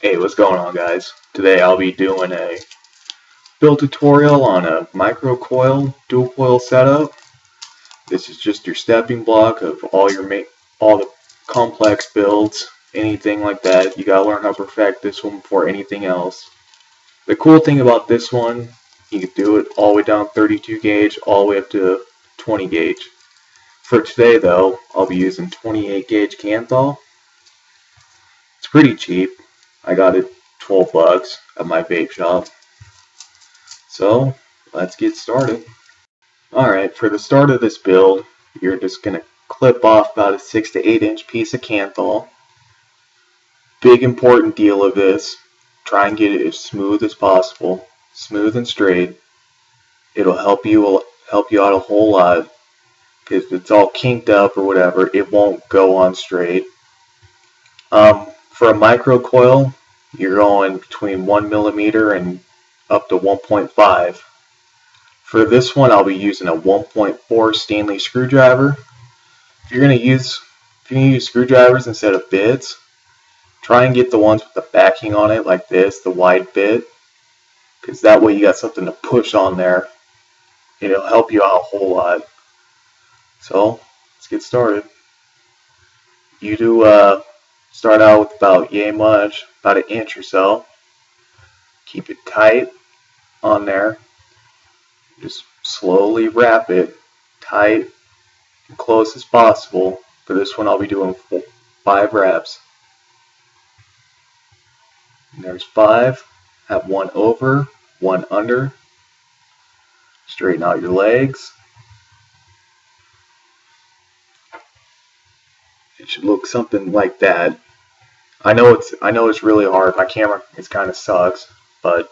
Hey, what's going on, guys? Today I'll be doing a build tutorial on a micro coil dual coil setup. This is just your stepping block of all the complex builds, anything like that. You gotta learn how to perfect this one before anything else. The cool thing about this one, you can do it all the way down 32 gauge, all the way up to 20 gauge. For today, though, I'll be using 28 gauge canthal. It's pretty cheap. I got it 12 bucks at my vape shop. So let's get started. Alright, for the start of this build, you're just going to clip off about a 6 to 8 inch piece of canthal. Big important deal of this, try and get it as smooth as possible, smooth and straight. It'll help you out a whole lot, because if it's all kinked up or whatever, it won't go on straight. For a micro coil, you're going between 1 millimeter and up to 1.5. For this one, I'll be using a 1.4 Stanley screwdriver. If you're gonna use screwdrivers instead of bits, try and get the ones with the backing on it, like this, the wide bit, because that way you got something to push on there. It'll help you out a whole lot. So let's get started. You do start out with about about an inch or so. Keep it tight on there. Just slowly wrap it tight and close as possible. For this one, I'll be doing 5 wraps. And there's 5. Have 1 over, 1 under. Straighten out your legs. It should look something like that. I know it's really hard. My camera kind of sucks, but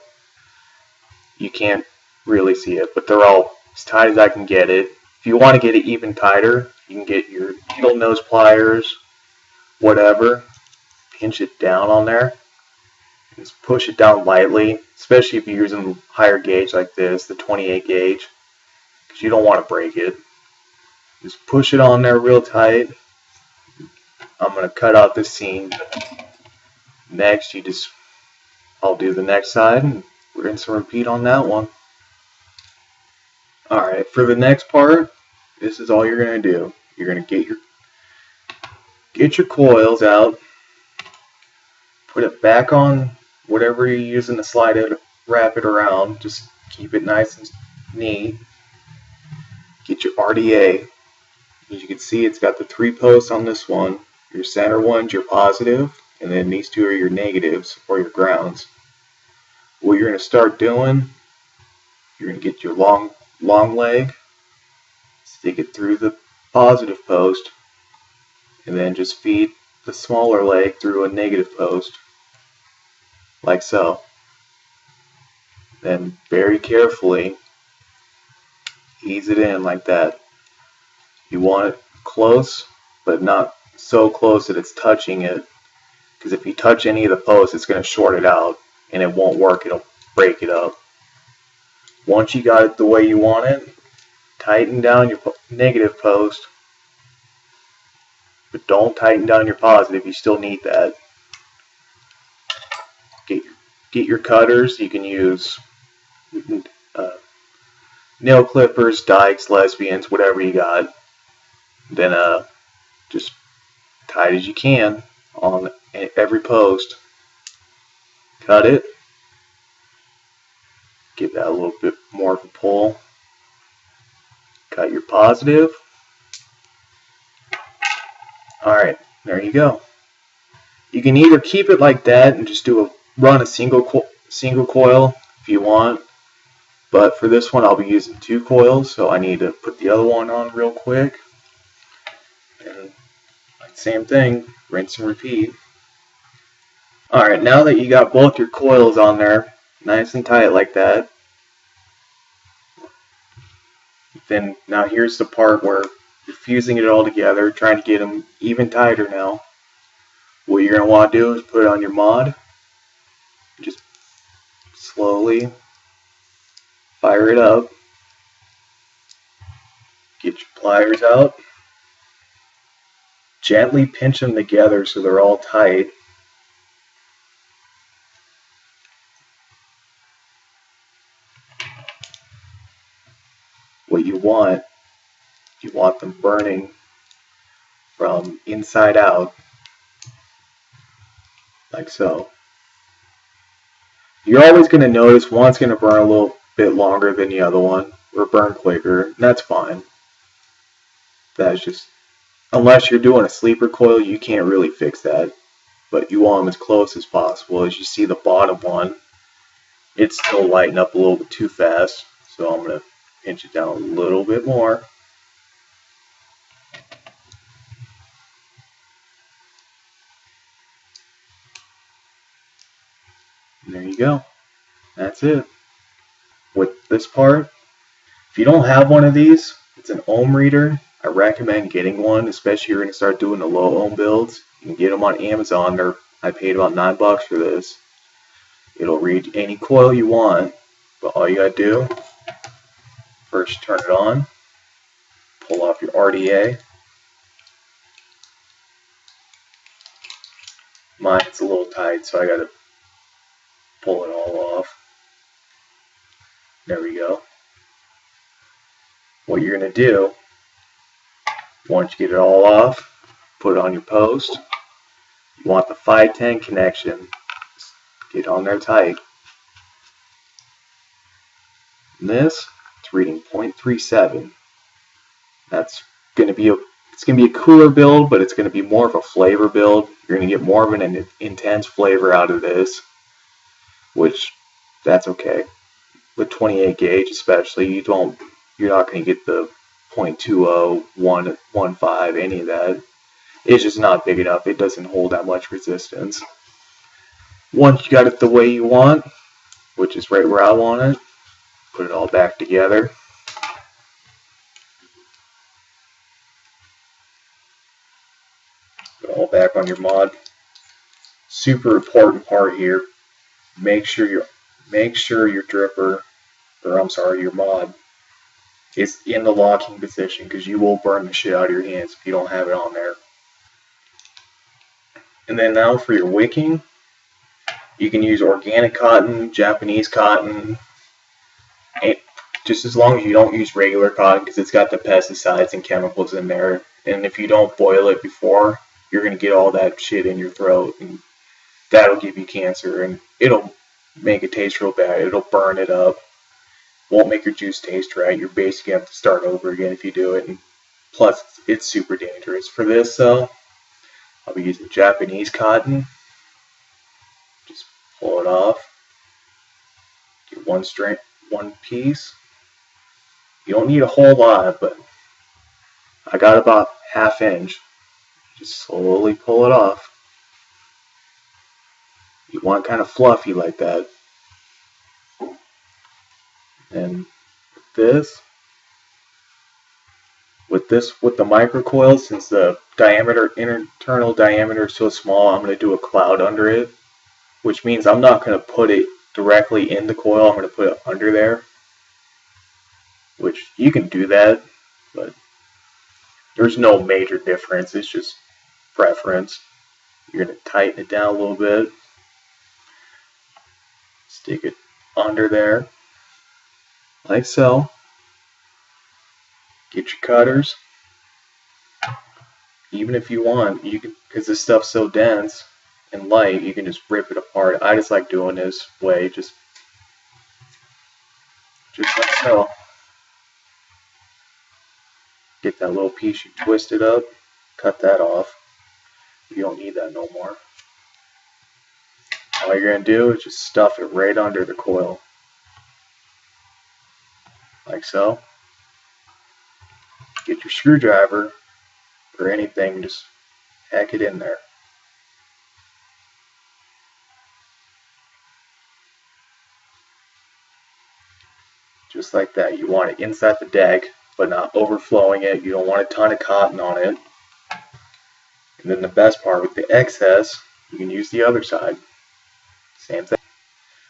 you can't really see it. But they're all as tight as I can get it. If you want to get it even tighter, you can get your needle nose pliers, whatever. Pinch it down on there. Just push it down lightly, especially if you're using higher gauge like this, the 28 gauge, because you don't want to break it. Just push it on there real tight. I'm going to cut out this seam. Next, I'll do the next side and rinse and repeat on that one. Alright, for the next part, this is all you're going to do. You're going to get your coils out, put it back on whatever you're using to slide it, wrap it around. Just keep it nice and neat. Get your RDA. As you can see, it's got the 3 posts on this one. Your center one's your positive, and then these 2 are your negatives, or your grounds. What you're going to start doing, you're going to get your long leg, stick it through the positive post, and then just feed the smaller leg through a negative post, like so. Then very carefully ease it in like that. You want it close, but not so close that it's touching it, because if you touch any of the posts, it's going to short it out and it won't work. It'll break it up. Once you got it the way you want it, tighten down your negative post, but don't tighten down your positive. You still need that. Get your cutters. You can use nail clippers, dikes, lesbians, whatever you got. Then just tight as you can on every post. Cut it. Give that a little bit more of a pull. Cut your positive. Alright, there you go. You can either keep it like that and just run a single coil if you want. But for this one, I'll be using 2 coils, so I need to put the other one on real quick. And same thing, rinse and repeat. Alright, now that you got both your coils on there, nice and tight like that, then now here's the part where you're fusing it all together, trying to get them even tighter now. What you're going to want to do is put it on your mod, just slowly fire it up, get your pliers out, gently pinch them together so they're all tight. what you want them burning from inside out, like so. You're always going to notice one's going to burn a little bit longer than the other one, or burn quicker, and that's fine. That's just, unless you're doing a sleeper coil, you can't really fix that. But you want them as close as possible. As you see the bottom one, it's still lighting up a little bit too fast, so I'm going to pinch it down a little bit more. And there you go. That's it. With this part, if you don't have one of these, it's an ohm reader. I recommend getting one, especially if you're going to start doing the low ohm builds. You can get them on Amazon. I paid about $9 for this. It'll read any coil you want, but all you gotta do, first turn it on, pull off your RDA. Mine's a little tight, so I gotta pull it all off. There we go. What you're gonna do, once you get it all off, put it on your post. You want the 510 connection. Get on there tight. And this, it's reading 0.37. That's gonna be it's gonna be a cooler build, but it's gonna be more of a flavor build. You're gonna get more of an intense flavor out of this, which that's okay. With 28 gauge, especially, you're not gonna get the 0.20, 1.15, any of that. It's just not big enough. It doesn't hold that much resistance. Once you got it the way you want, which is right where I want it, put it all back together. Put it all back on your mod. Super important part here. Make sure your dripper, or I'm sorry, your mod is in the locking position, because you will burn the shit out of your hands if you don't have it on there. And then now for your wicking, you can use organic cotton, Japanese cotton, just as long as you don't use regular cotton, because it's got the pesticides and chemicals in there. And if you don't boil it before, you're going to get all that shit in your throat, and that'll give you cancer, and it'll make it taste real bad. It'll burn it up. Won't make your juice taste right. You're basically have to start over again if you do it. And plus, it's super dangerous. For this, though, I'll be using Japanese cotton. Just pull it off. Get one piece. You don't need a whole lot, but I got about ½ inch. Just slowly pull it off. You want kind of fluffy like that. And with the micro coil, since the internal diameter is so small, I'm going to do a cloud under it, which means I'm not going to put it directly in the coil. I'm going to put it under there, which you can do that, but there's no major difference. It's just preference. You're going to tighten it down a little bit, stick it under there like so. Get your cutters. Even if you want, you can, because this stuff's so dense and light, you can just rip it apart. I just like doing this way, just like so. Get that little piece you twisted up, cut that off. You don't need that no more. All you're going to do is just stuff it right under the coil. Like so. Get your screwdriver or anything, just hack it in there. Just like that. You want it inside the deck, but not overflowing it. You don't want a ton of cotton on it. And then the best part, with the excess, you can use the other side. Same thing.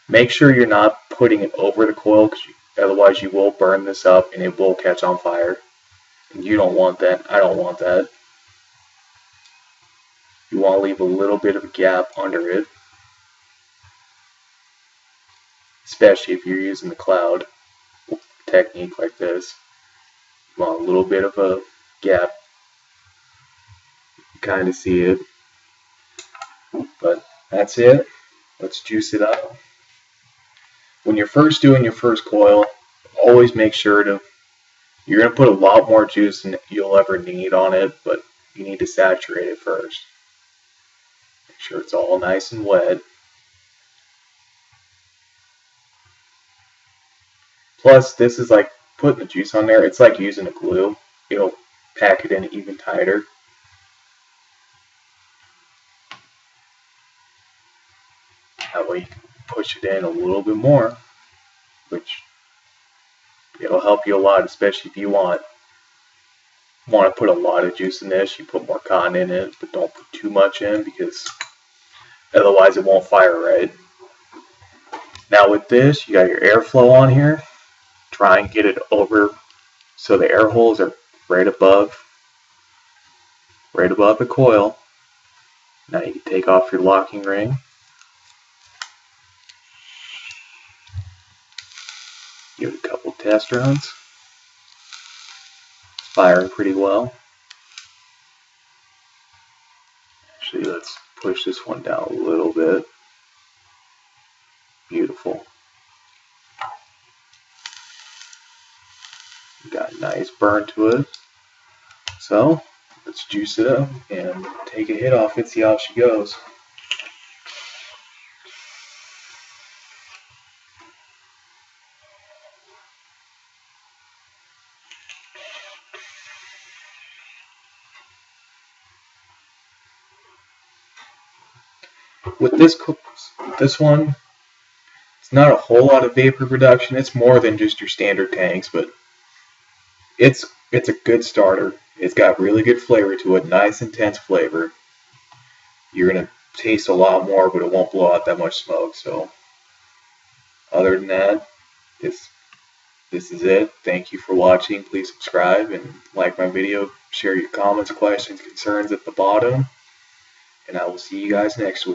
Make sure you're not putting it over the coil, because otherwise you will burn this up and it will catch on fire. And you don't want that. I don't want that. You want to leave a little bit of a gap under it, especially if you're using the cloud technique like this. Well, a little bit of a gap. You kind of see it. But that's it. Let's juice it up. When you're first doing your first coil, always make sure to, you're going to put a lot more juice than you'll ever need on it, but you need to saturate it first. Make sure it's all nice and wet. Plus, this is like putting the juice on there, it's like using a glue. It'll pack it in even tighter. That way you can push it in a little bit more, which it'll help you a lot, especially if you want to put a lot of juice in this. You put more cotton in it, but don't put too much in because otherwise it won't fire right. Now with this, you got your airflow on here. Try and get it over so the air holes are right above the coil. Now you can take off your locking ring. Give it a couple test runs. It's firing pretty well. Actually, let's push this one down a little bit. Beautiful. Got a nice burn to it. So let's juice it up and take a hit off it, see how she goes. With this one, it's not a whole lot of vapor production. It's more than just your standard tanks, but it's a good starter. It's got really good flavor to it, nice intense flavor. You're gonna taste a lot more, but it won't blow out that much smoke. So other than that, this is it. Thank you for watching. Please subscribe and like my video. Share your comments, questions, concerns at the bottom. And I will see you guys next week.